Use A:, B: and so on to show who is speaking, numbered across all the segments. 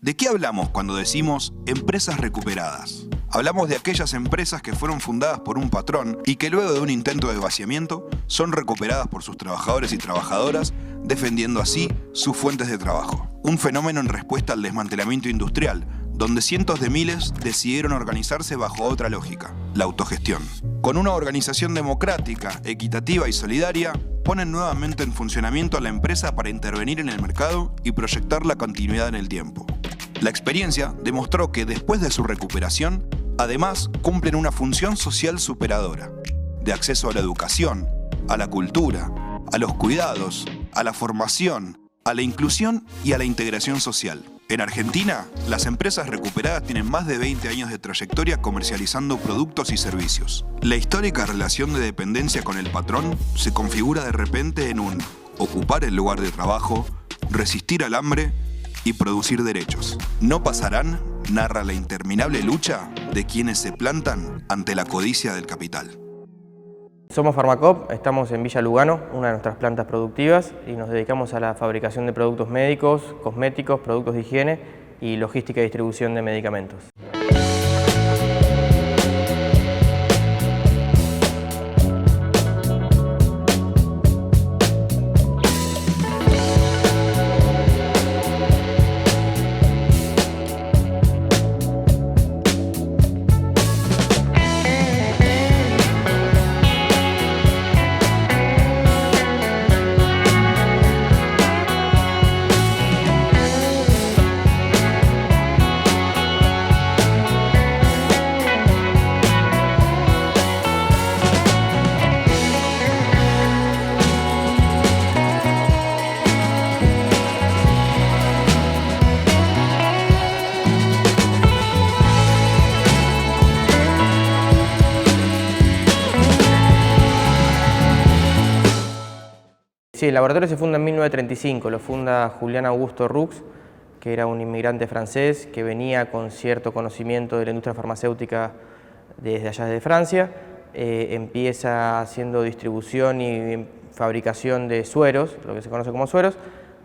A: ¿De qué hablamos cuando decimos empresas recuperadas? Hablamos de aquellas empresas que fueron fundadas por un patrón y que luego de un intento de vaciamiento son recuperadas por sus trabajadores y trabajadoras, defendiendo así sus fuentes de trabajo. Un fenómeno en respuesta al desmantelamiento industrial, donde cientos de miles decidieron organizarse bajo otra lógica, la autogestión. Con una organización democrática, equitativa y solidaria, ponen nuevamente en funcionamiento a la empresa para intervenir en el mercado y proyectar la continuidad en el tiempo. La experiencia demostró que después de su recuperación, además cumplen una función social superadora, de acceso a la educación, a la cultura, a los cuidados, a la formación, a la inclusión y a la integración social. En Argentina, las empresas recuperadas tienen más de 20 años de trayectoria comercializando productos y servicios. La histórica relación de dependencia con el patrón se configura de repente en un ocupar el lugar de trabajo, resistir al hambre y producir derechos. No pasarán, narra la interminable lucha de quienes se plantan ante la codicia del capital.
B: Somos Pharmacop, estamos en Villa Lugano, una de nuestras plantas productivas, y nos dedicamos a la fabricación de productos médicos, cosméticos, productos de higiene y logística y distribución de medicamentos. Sí, el laboratorio se funda en 1935, lo funda Julián Augusto Roux, que era un inmigrante francés que venía con cierto conocimiento de la industria farmacéutica desde allá de Francia. Empieza haciendo distribución y fabricación de sueros, lo que se conoce como sueros,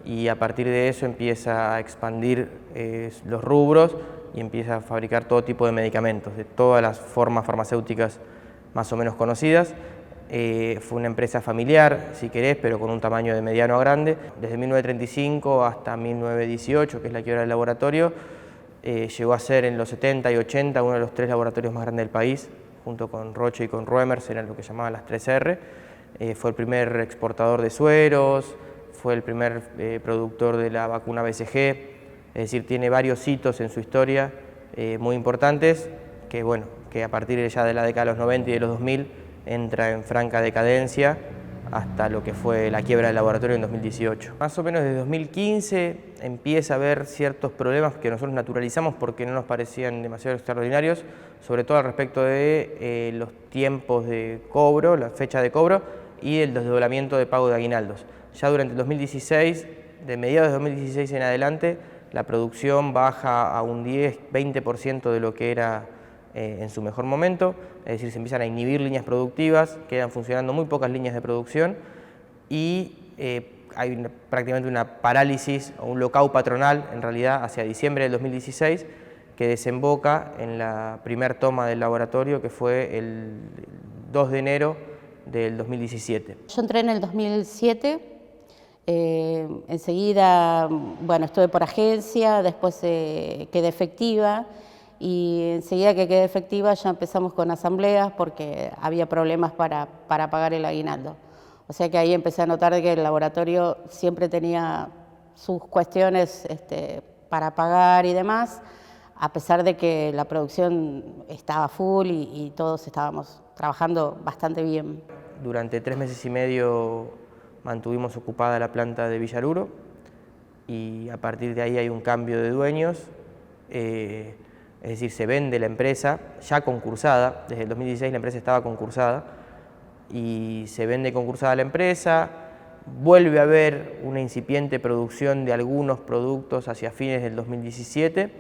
B: y a partir de eso empieza a expandir los rubros y empieza a fabricar todo tipo de medicamentos, de todas las formas farmacéuticas más o menos conocidas. Fue una empresa familiar, si querés, pero con un tamaño de mediano a grande. Desde 1935 hasta 1918, que es la quiebra del laboratorio, llegó a ser en los 70 y 80 uno de los 3 laboratorios más grandes del país, junto con Roche y con Roemers, eran lo que llamaban las 3R. Fue el primer exportador de sueros, fue el primer productor de la vacuna BCG, es decir, tiene varios hitos en su historia muy importantes, que a partir ya de la década de los 90 y de los 2000 entra en franca decadencia hasta lo que fue la quiebra del laboratorio en 2018. Más o menos desde 2015 empieza a haber ciertos problemas que nosotros naturalizamos porque no nos parecían demasiado extraordinarios, sobre todo al respecto de los tiempos de cobro, la fecha de cobro y el desdoblamiento de pago de aguinaldos. Ya durante el 2016, de mediados de 2016 en adelante, la producción baja a un 10-20% de lo que era en su mejor momento, es decir, se empiezan a inhibir líneas productivas, quedan funcionando muy pocas líneas de producción y hay prácticamente una parálisis o un lockout patronal en realidad hacia diciembre del 2016 que desemboca en la primera toma del laboratorio que fue el 2 de enero del 2017.
C: Yo entré en el 2007, enseguida estuve por agencia, después quedé efectiva. Y enseguida que quedé efectiva ya empezamos con asambleas porque había problemas para pagar el aguinaldo. O sea que ahí empecé a notar que el laboratorio siempre tenía sus cuestiones para pagar y demás, a pesar de que la producción estaba full y todos estábamos trabajando bastante bien.
B: Durante 3 meses y medio mantuvimos ocupada la planta de Villaruro y a partir de ahí hay un cambio de dueños. Es decir, se vende la empresa ya concursada, desde el 2016 la empresa estaba concursada, y se vende concursada la empresa, vuelve a haber una incipiente producción de algunos productos hacia fines del 2017,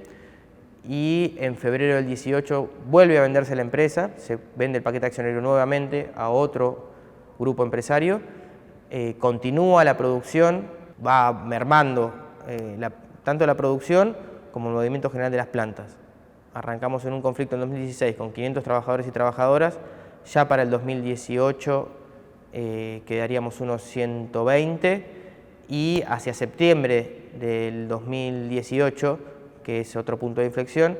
B: y en febrero del 18 vuelve a venderse la empresa, se vende el paquete accionario nuevamente a otro grupo empresario, continúa la producción, va mermando tanto la producción como el movimiento general de las plantas. Arrancamos en un conflicto en 2016 con 500 trabajadores y trabajadoras, ya para el 2018 quedaríamos unos 120 y hacia septiembre del 2018, que es otro punto de inflexión,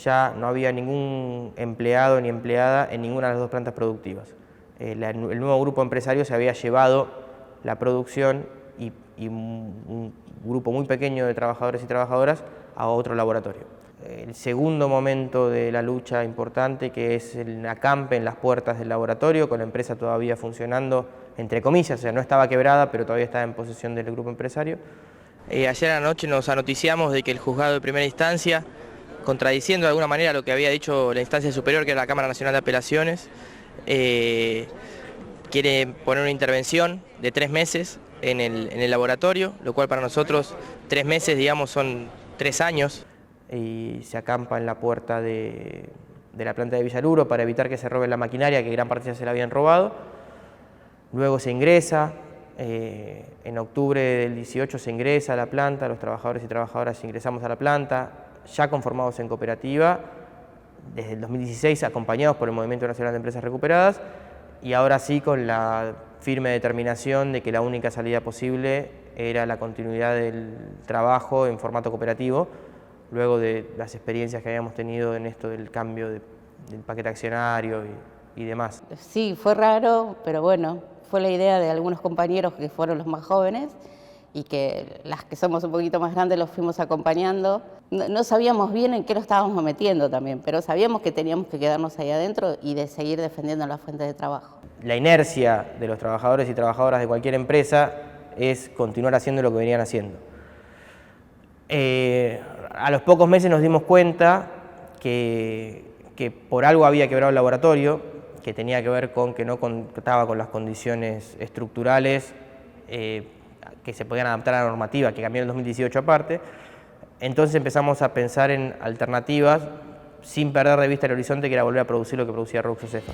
B: ya no había ningún empleado ni empleada en ninguna de las dos plantas productivas. El nuevo grupo empresario se había llevado la producción y un grupo muy pequeño de trabajadores y trabajadoras a otro laboratorio. El segundo momento de la lucha importante, que es el acampe en las puertas del laboratorio, con la empresa todavía funcionando, entre comillas, o sea, no estaba quebrada, pero todavía estaba en posesión del grupo empresario. Ayer anoche nos anoticiamos de que el juzgado de primera instancia, contradiciendo de alguna manera lo que había dicho la instancia superior, que era la Cámara Nacional de Apelaciones, quiere poner una intervención de 3 meses en el laboratorio, lo cual para nosotros 3 meses, digamos, son 3 años. Y se acampa en la puerta de la planta de Villaluro para evitar que se roben la maquinaria, que gran parte ya se la habían robado. Luego se ingresa, en octubre del 18 se ingresa a la planta, los trabajadores y trabajadoras ingresamos a la planta, ya conformados en cooperativa, desde el 2016 acompañados por el Movimiento Nacional de Empresas Recuperadas, y ahora sí con la firme determinación de que la única salida posible era la continuidad del trabajo en formato cooperativo, luego de las experiencias que habíamos tenido en esto del cambio del paquete accionario y demás.
C: Sí, fue raro, pero bueno, fue la idea de algunos compañeros que fueron los más jóvenes y que las que somos un poquito más grandes los fuimos acompañando. No sabíamos bien en qué lo estábamos metiendo también, pero sabíamos que teníamos que quedarnos ahí adentro y de seguir defendiendo las fuentes de trabajo.
B: La inercia de los trabajadores y trabajadoras de cualquier empresa es continuar haciendo lo que venían haciendo. A los pocos meses nos dimos cuenta que por algo había quebrado el laboratorio, que tenía que ver con que no contaba con las condiciones estructurales que se podían adaptar a la normativa, que cambió en el 2018 aparte. Entonces empezamos a pensar en alternativas sin perder de vista el horizonte, que era volver a producir lo que producía Roux Josefa.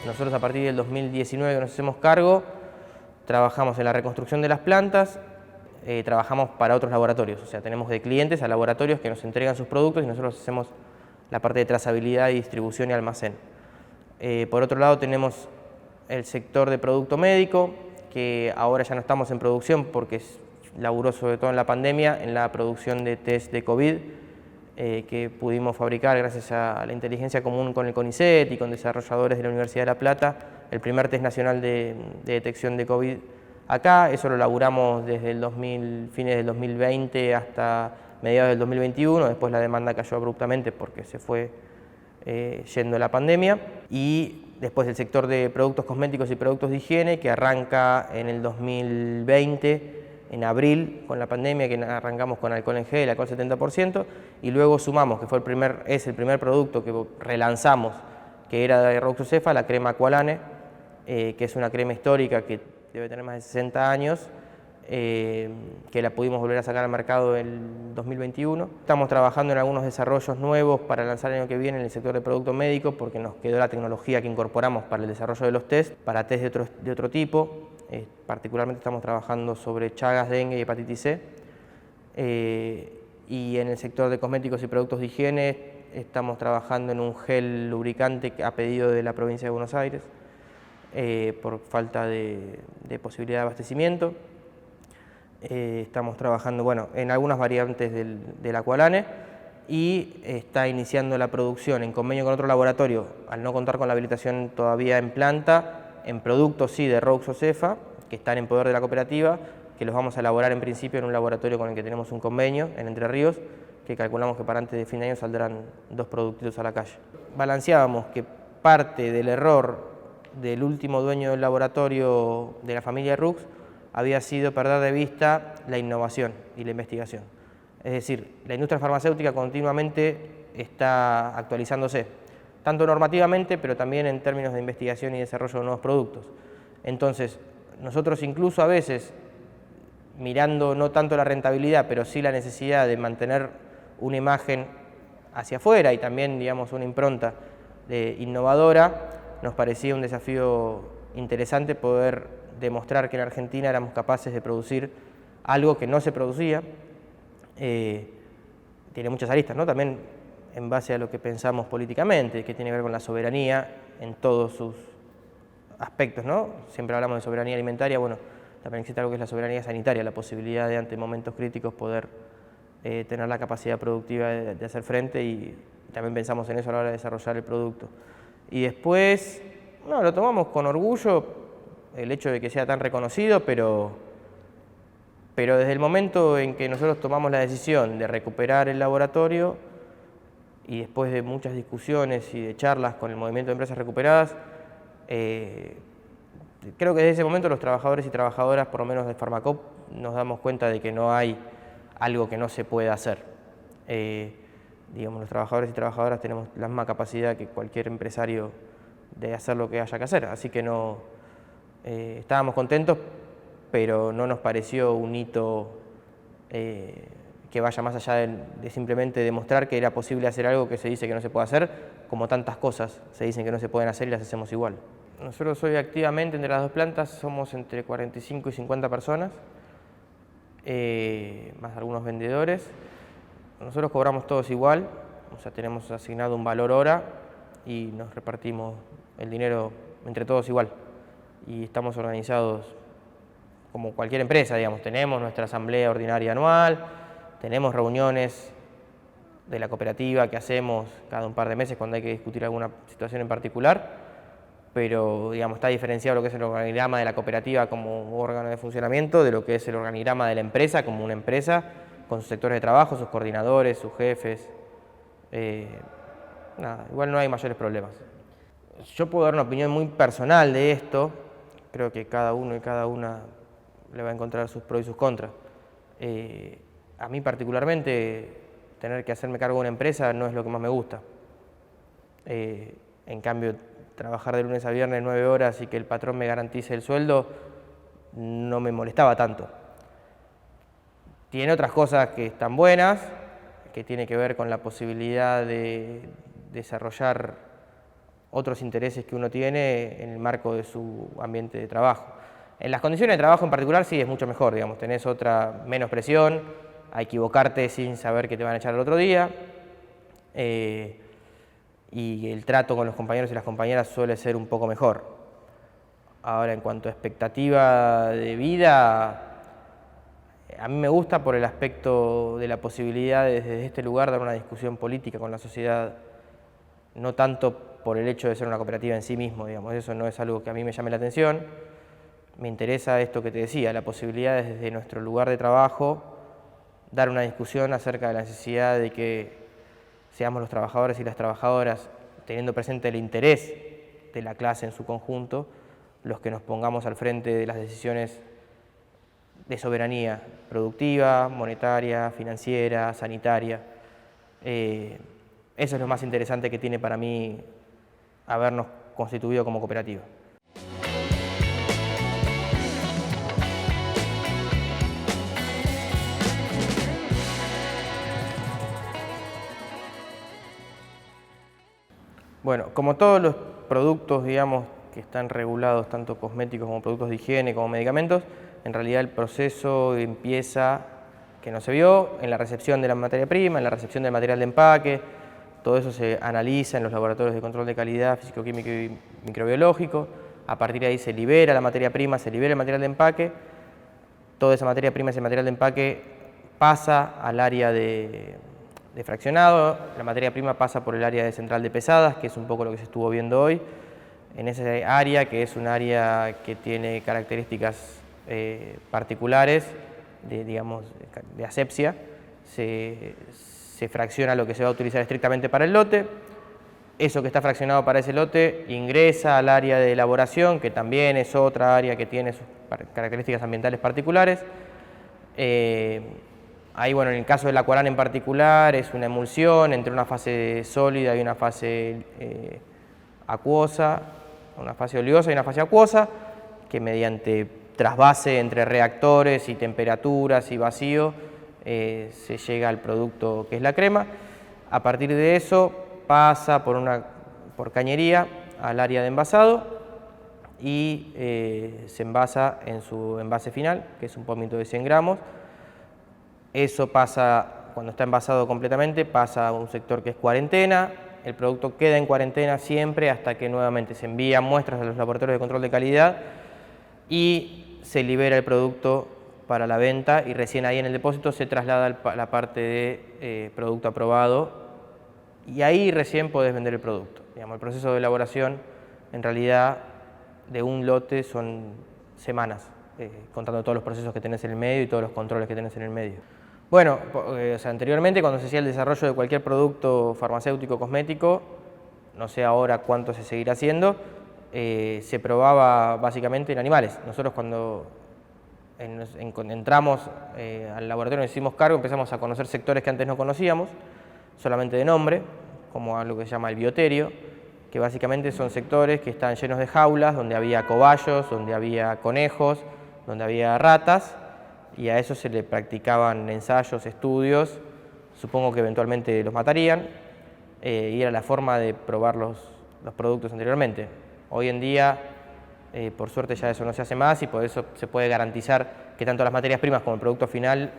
B: Nosotros a partir del 2019 que nos hacemos cargo, trabajamos en la reconstrucción de las plantas, trabajamos para otros laboratorios, o sea, tenemos de clientes a laboratorios que nos entregan sus productos y nosotros hacemos la parte de trazabilidad y distribución y almacén. Por otro lado tenemos el sector de producto médico, que ahora ya no estamos en producción porque laburó sobre todo en la pandemia, en la producción de test de COVID, que pudimos fabricar gracias a la inteligencia común con el CONICET y con desarrolladores de la Universidad de La Plata, el primer test nacional de detección de COVID acá. Eso lo laburamos desde fines del 2020 hasta mediados del 2021, después la demanda cayó abruptamente porque se fue yendo la pandemia, y después el sector de productos cosméticos y productos de higiene, que arranca en el 2020, en abril, con la pandemia, que arrancamos con alcohol en gel, alcohol 70%, y luego sumamos, que fue el primer producto que relanzamos, que era de Roux Josefa, la crema Aqualane, que es una crema histórica que debe tener más de 60 años, que la pudimos volver a sacar al mercado en el 2021. Estamos trabajando en algunos desarrollos nuevos para lanzar el año que viene en el sector de producto médico, porque nos quedó la tecnología que incorporamos para el desarrollo de los test, para test de otro tipo. Particularmente estamos trabajando sobre Chagas, dengue y hepatitis C. Y en el sector de cosméticos y productos de higiene estamos trabajando en un gel lubricante a pedido de la provincia de Buenos Aires, por falta de posibilidad de abastecimiento. Estamos trabajando en algunas variantes del Aqualane, y está iniciando la producción en convenio con otro laboratorio, al no contar con la habilitación todavía en planta, en productos sí de Roux Josefa, que están en poder de la cooperativa, que los vamos a elaborar en principio en un laboratorio con el que tenemos un convenio en Entre Ríos, que calculamos que para antes de fin de año saldrán 2 productitos a la calle. Balanceábamos que parte del error del último dueño del laboratorio de la familia Roux había sido perder de vista la innovación y la investigación. Es decir, la industria farmacéutica continuamente está actualizándose, tanto normativamente, pero también en términos de investigación y desarrollo de nuevos productos. Entonces, nosotros incluso a veces, mirando no tanto la rentabilidad, pero sí la necesidad de mantener una imagen hacia afuera y también, digamos, una impronta innovadora, nos parecía un desafío interesante poder demostrar que en Argentina éramos capaces de producir algo que no se producía. Tiene muchas aristas, ¿no? También en base a lo que pensamos políticamente, que tiene que ver con la soberanía en todos sus aspectos, ¿no? Siempre hablamos de soberanía alimentaria, bueno, también existe algo que es la soberanía sanitaria, la posibilidad de ante momentos críticos poder tener la capacidad productiva de hacer frente, y también pensamos en eso a la hora de desarrollar el producto. Y después, no, lo tomamos con orgullo, el hecho de que sea tan reconocido, pero desde el momento en que nosotros tomamos la decisión de recuperar el laboratorio, y después de muchas discusiones y de charlas con el movimiento de empresas recuperadas, creo que desde ese momento los trabajadores y trabajadoras, por lo menos de Pharmacoop, nos damos cuenta de que no hay algo que no se pueda hacer. Digamos, los trabajadores y trabajadoras tenemos la misma capacidad que cualquier empresario de hacer lo que haya que hacer, así que no, estábamos contentos, pero no nos pareció un hito que vaya más allá de simplemente demostrar que era posible hacer algo que se dice que no se puede hacer, como tantas cosas se dicen que no se pueden hacer y las hacemos igual. Nosotros hoy activamente entre las dos plantas somos entre 45 y 50 personas, más algunos vendedores. Nosotros cobramos todos igual, o sea, tenemos asignado un valor hora y nos repartimos el dinero entre todos igual. Y estamos organizados como cualquier empresa, digamos, tenemos nuestra asamblea ordinaria anual, tenemos reuniones de la cooperativa que hacemos cada un par de meses cuando hay que discutir alguna situación en particular, pero digamos, está diferenciado lo que es el organigrama de la cooperativa como órgano de funcionamiento de lo que es el organigrama de la empresa como una empresa con sus sectores de trabajo, sus coordinadores, sus jefes. Nada, igual no hay mayores problemas. Yo puedo dar una opinión muy personal de esto, creo que cada uno y cada una le va a encontrar sus pros y sus contras. A mí particularmente tener que hacerme cargo de una empresa no es lo que más me gusta. En cambio, trabajar de lunes a viernes 9 horas y que el patrón me garantice el sueldo no me molestaba tanto. Tiene otras cosas que están buenas, que tiene que ver con la posibilidad de desarrollar otros intereses que uno tiene en el marco de su ambiente de trabajo. En las condiciones de trabajo en particular sí es mucho mejor, digamos, tenés menos presión, a equivocarte sin saber que te van a echar el otro día, y el trato con los compañeros y las compañeras suele ser un poco mejor. Ahora, en cuanto a expectativa de vida, a mí me gusta por el aspecto de la posibilidad de desde este lugar dar una discusión política con la sociedad, no tanto por el hecho de ser una cooperativa en sí mismo, digamos, eso no es algo que a mí me llame la atención. Me interesa esto que te decía, la posibilidad de desde nuestro lugar de trabajo dar una discusión acerca de la necesidad de que seamos los trabajadores y las trabajadoras, teniendo presente el interés de la clase en su conjunto, los que nos pongamos al frente de las decisiones de soberanía productiva, monetaria, financiera, sanitaria. Eso es lo más interesante que tiene para mí habernos constituido como cooperativa. Bueno, como todos los productos, digamos, que están regulados, tanto cosméticos como productos de higiene, como medicamentos, en realidad el proceso empieza, que no se vio, en la recepción de la materia prima, en la recepción del material de empaque. Todo eso se analiza en los laboratorios de control de calidad físico-químico y microbiológico. A partir de ahí se libera la materia prima, se libera el material de empaque. Toda esa materia prima, ese material de empaque pasa al área de fraccionado. La materia prima pasa por el área de central de pesadas, que es un poco lo que se estuvo viendo hoy. En ese área, que es un área que tiene características particulares de asepsia, se fracciona lo que se va a utilizar estrictamente para el lote. Eso que está fraccionado para ese lote ingresa al área de elaboración, que también es otra área que tiene sus características ambientales particulares. Ahí, bueno, en el caso del Aqualan en particular, es una emulsión entre una fase sólida y una fase acuosa, una fase oleosa y una fase acuosa, que mediante trasvase entre reactores y temperaturas y vacío se llega al producto que es la crema. A partir de eso pasa por cañería al área de envasado y se envasa en su envase final, que es un pomito de 100 gramos. Eso pasa, cuando está envasado completamente, pasa a un sector que es cuarentena. El producto queda en cuarentena siempre hasta que nuevamente se envían muestras a los laboratorios de control de calidad y se libera el producto para la venta, y recién ahí en el depósito se traslada a la parte de producto aprobado, y ahí recién podés vender el producto. Digamos, el proceso de elaboración en realidad de un lote son semanas, contando todos los procesos que tenés en el medio y todos los controles que tenés en el medio. Bueno, o sea, anteriormente cuando se hacía el desarrollo de cualquier producto farmacéutico o cosmético, no sé ahora cuánto se seguirá haciendo, se probaba básicamente en animales. Nosotros cuando entramos al laboratorio, nos hicimos cargo, empezamos a conocer sectores que antes no conocíamos, solamente de nombre, como algo que se llama el bioterio, que básicamente son sectores que están llenos de jaulas, donde había cobayos, donde había conejos, donde había ratas, y a eso se le practicaban ensayos, estudios, supongo que eventualmente los matarían, y era la forma de probar los productos anteriormente. Hoy en día, por suerte ya eso no se hace más, y por eso se puede garantizar que tanto las materias primas como el producto final,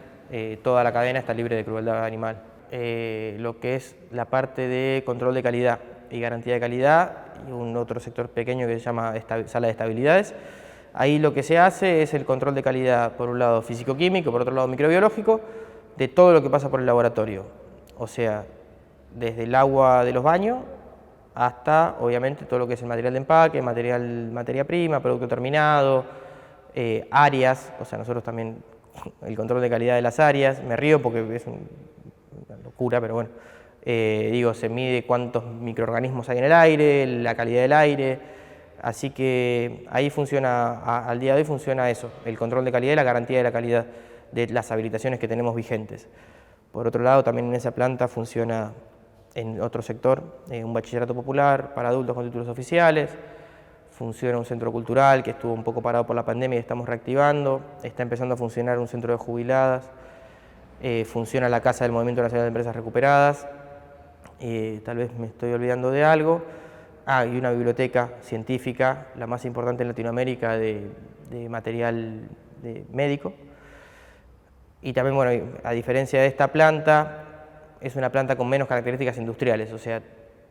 B: toda la cadena está libre de crueldad animal. Lo que es la parte de control de calidad y garantía de calidad, y un otro sector pequeño que se llama sala de estabilidades. Ahí lo que se hace es el control de calidad, por un lado físico-químico, por otro lado microbiológico, de todo lo que pasa por el laboratorio. O sea, desde el agua de los baños hasta, obviamente, todo lo que es el material de empaque, materia prima, producto terminado, áreas. O sea, nosotros también, el control de calidad de las áreas, me río porque es una locura, pero bueno, digo, se mide cuántos microorganismos hay en el aire, la calidad del aire, así que ahí funciona, al día de hoy funciona eso, el control de calidad y la garantía de la calidad de las habilitaciones que tenemos vigentes. Por otro lado, también en esa planta funciona en otro sector, un bachillerato popular para adultos con títulos oficiales, funciona un centro cultural que estuvo un poco parado por la pandemia y estamos reactivando, está empezando a funcionar un centro de jubiladas, funciona la Casa del Movimiento Nacional de Empresas Recuperadas, tal vez me estoy olvidando de algo, y una biblioteca científica, la más importante en Latinoamérica de material médico. Y también, bueno, a diferencia de esta planta, es una planta con menos características industriales, o sea,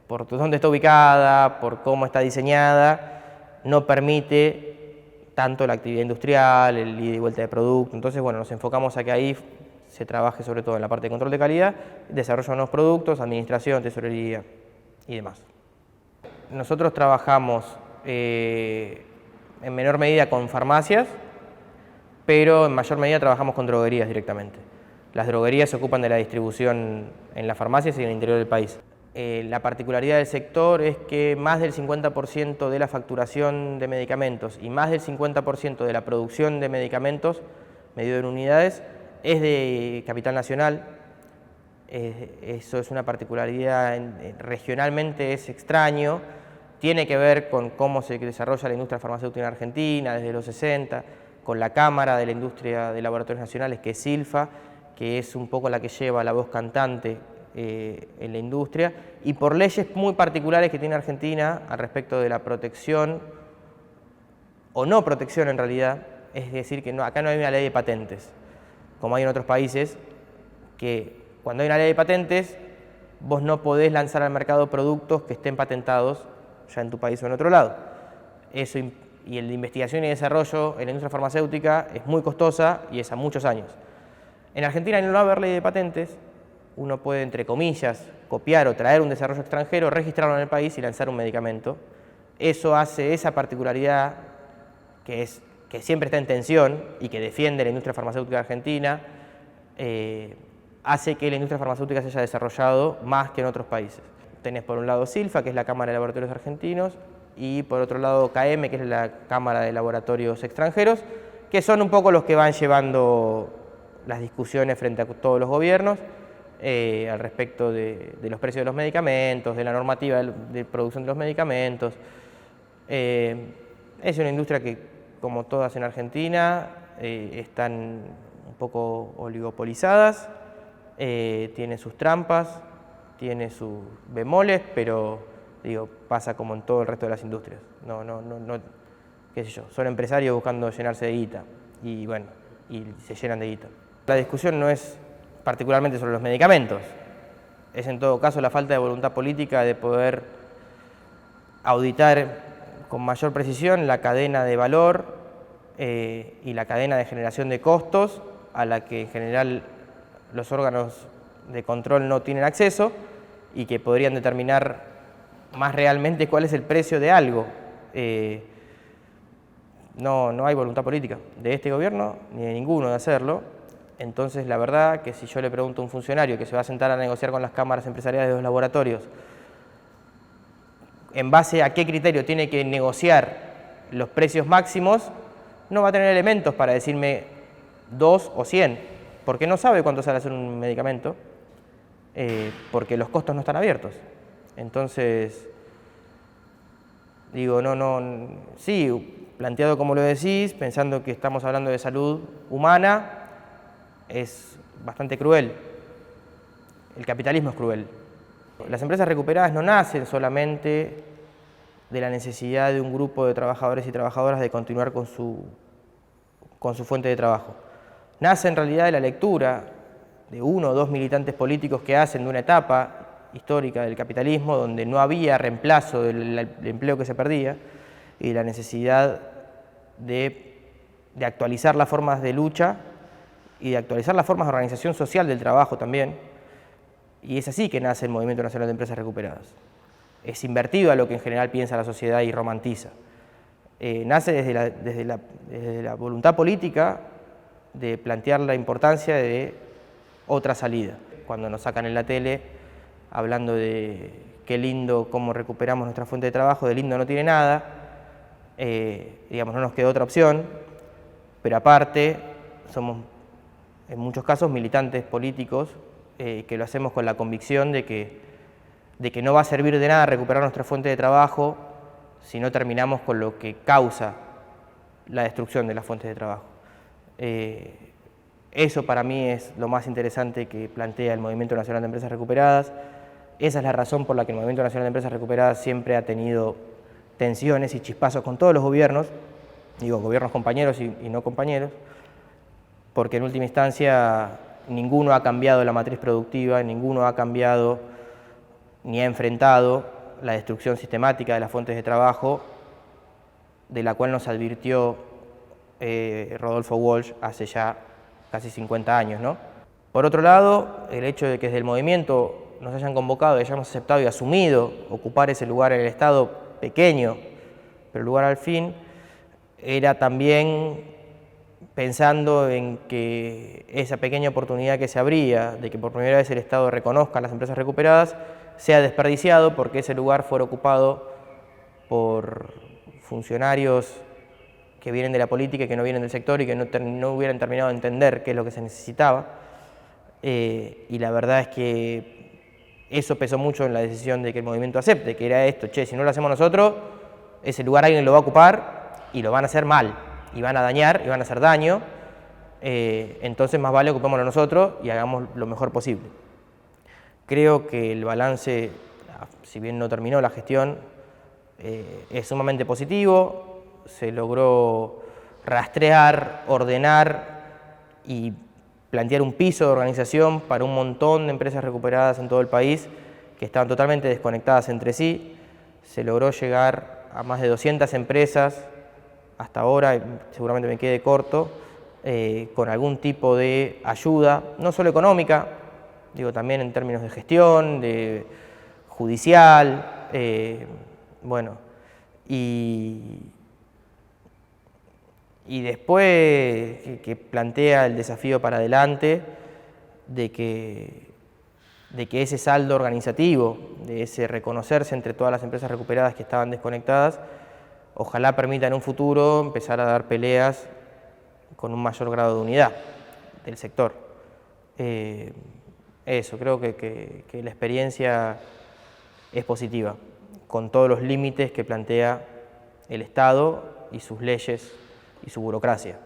B: por dónde está ubicada, por cómo está diseñada, no permite tanto la actividad industrial, el ida y vuelta de producto. Entonces, bueno, nos enfocamos a que ahí se trabaje sobre todo en la parte de control de calidad, desarrollo de nuevos productos, administración, tesorería y demás. Nosotros trabajamos en menor medida con farmacias, pero en mayor medida trabajamos con droguerías directamente. Las droguerías se ocupan de la distribución en las farmacias y en el interior del país. La particularidad del sector es que más del 50% de la facturación de medicamentos y más del 50% de la producción de medicamentos, medido en unidades, es de capital nacional. Eso es una particularidad, regionalmente es extraño, tiene que ver con cómo se desarrolla la industria farmacéutica en Argentina desde los 60, con la Cámara de la Industria de Laboratorios Nacionales, que es SILFA, que es un poco la que lleva la voz cantante en la industria, y por leyes muy particulares que tiene Argentina al respecto de la protección, o no protección en realidad, es decir, que acá no hay una ley de patentes, como hay en otros países, que cuando hay una ley de patentes, vos no podés lanzar al mercado productos que estén patentados ya en tu país o en otro lado. Eso, y el de investigación y desarrollo en la industria farmacéutica es muy costosa y es a muchos años. En Argentina, al no haber ley de patentes, uno puede, entre comillas, copiar o traer un desarrollo extranjero, registrarlo en el país y lanzar un medicamento. Eso hace esa particularidad que siempre está en tensión y que defiende la industria farmacéutica argentina, hace que la industria farmacéutica se haya desarrollado más que en otros países. Tenés por un lado SILFA, que es la Cámara de Laboratorios Argentinos, y por otro lado KM, que es la Cámara de Laboratorios Extranjeros, que son un poco los que van llevando las discusiones frente a todos los gobiernos al respecto de los precios de los medicamentos, de la normativa de producción de los medicamentos. Es una industria que, como todas en Argentina, están un poco oligopolizadas, tiene sus trampas, tiene sus bemoles, pero Digo, pasa como en todo el resto de las industrias. No, qué sé yo, son empresarios buscando llenarse de guita y bueno, y se llenan de guita. La discusión no es particularmente sobre los medicamentos, es en todo caso la falta de voluntad política de poder auditar con mayor precisión la cadena de valor y la cadena de generación de costos a la que en general los órganos de control no tienen acceso y que podrían determinar más realmente cuál es el precio de algo. No hay voluntad política de este gobierno ni de ninguno de hacerlo. Entonces, la verdad que si yo le pregunto a un funcionario que se va a sentar a negociar con las cámaras empresariales de los laboratorios, en base a qué criterio tiene que negociar los precios máximos, no va a tener elementos para decirme 2 o 100, porque no sabe cuánto sale hacer un medicamento, porque los costos no están abiertos. Entonces, digo, sí, planteado como lo decís, pensando que estamos hablando de salud humana, es bastante cruel. El capitalismo es cruel. Las empresas recuperadas no nacen solamente de la necesidad de un grupo de trabajadores y trabajadoras de continuar con su fuente de trabajo. Nace en realidad de la lectura de 1 o 2 militantes políticos que hacen de una etapa histórica del capitalismo donde no había reemplazo del empleo que se perdía y la necesidad de actualizar las formas de lucha y de actualizar las formas de organización social del trabajo también. Y es así que nace el Movimiento Nacional de Empresas Recuperadas. Es invertido a lo que en general piensa la sociedad y romantiza. Nace desde la voluntad política de plantear la importancia de otra salida. Cuando nos sacan en la tele hablando de qué lindo cómo recuperamos nuestra fuente de trabajo, de lindo no tiene nada, digamos, no nos quedó otra opción, pero aparte somos en muchos casos militantes políticos que lo hacemos con la convicción de que no va a servir de nada recuperar nuestra fuente de trabajo si no terminamos con lo que causa la destrucción de las fuentes de trabajo. Eso para mí es lo más interesante que plantea el Movimiento Nacional de Empresas Recuperadas. Esa es la razón por la que el Movimiento Nacional de Empresas Recuperadas siempre ha tenido tensiones y chispazos con todos los gobiernos, digo gobiernos compañeros y no compañeros, porque en última instancia ninguno ha cambiado la matriz productiva, ninguno ha cambiado ni ha enfrentado la destrucción sistemática de las fuentes de trabajo de la cual nos advirtió Rodolfo Walsh hace ya casi 50 años, ¿no? Por otro lado, el hecho de que desde el movimiento nos hayan convocado y hayamos aceptado y asumido ocupar ese lugar en el Estado pequeño, pero lugar al fin, era también pensando en que esa pequeña oportunidad que se abría de que por primera vez el Estado reconozca a las empresas recuperadas sea desperdiciado porque ese lugar fuera ocupado por funcionarios que vienen de la política y que no vienen del sector y que no hubieran terminado de entender qué es lo que se necesitaba. Y la verdad es que eso pesó mucho en la decisión de que el movimiento acepte, que era esto, che, si no lo hacemos nosotros, ese lugar alguien lo va a ocupar y lo van a hacer mal, y van a dañar, y van a hacer daño, entonces más vale ocupémoslo nosotros y hagamos lo mejor posible. Creo que el balance, si bien no terminó la gestión, es sumamente positivo. Se logró rastrear, ordenar y plantear un piso de organización para un montón de empresas recuperadas en todo el país que estaban totalmente desconectadas entre sí. Se logró llegar a más de 200 empresas hasta ahora, seguramente me quede corto, con algún tipo de ayuda, no solo económica, digo también en términos de gestión, de judicial, bueno, y después que plantea el desafío para adelante de que ese saldo organizativo, de ese reconocerse entre todas las empresas recuperadas que estaban desconectadas, ojalá permita en un futuro empezar a dar peleas con un mayor grado de unidad del sector. Eso, creo que la experiencia es positiva, con todos los límites que plantea el Estado y sus leyes y su burocracia.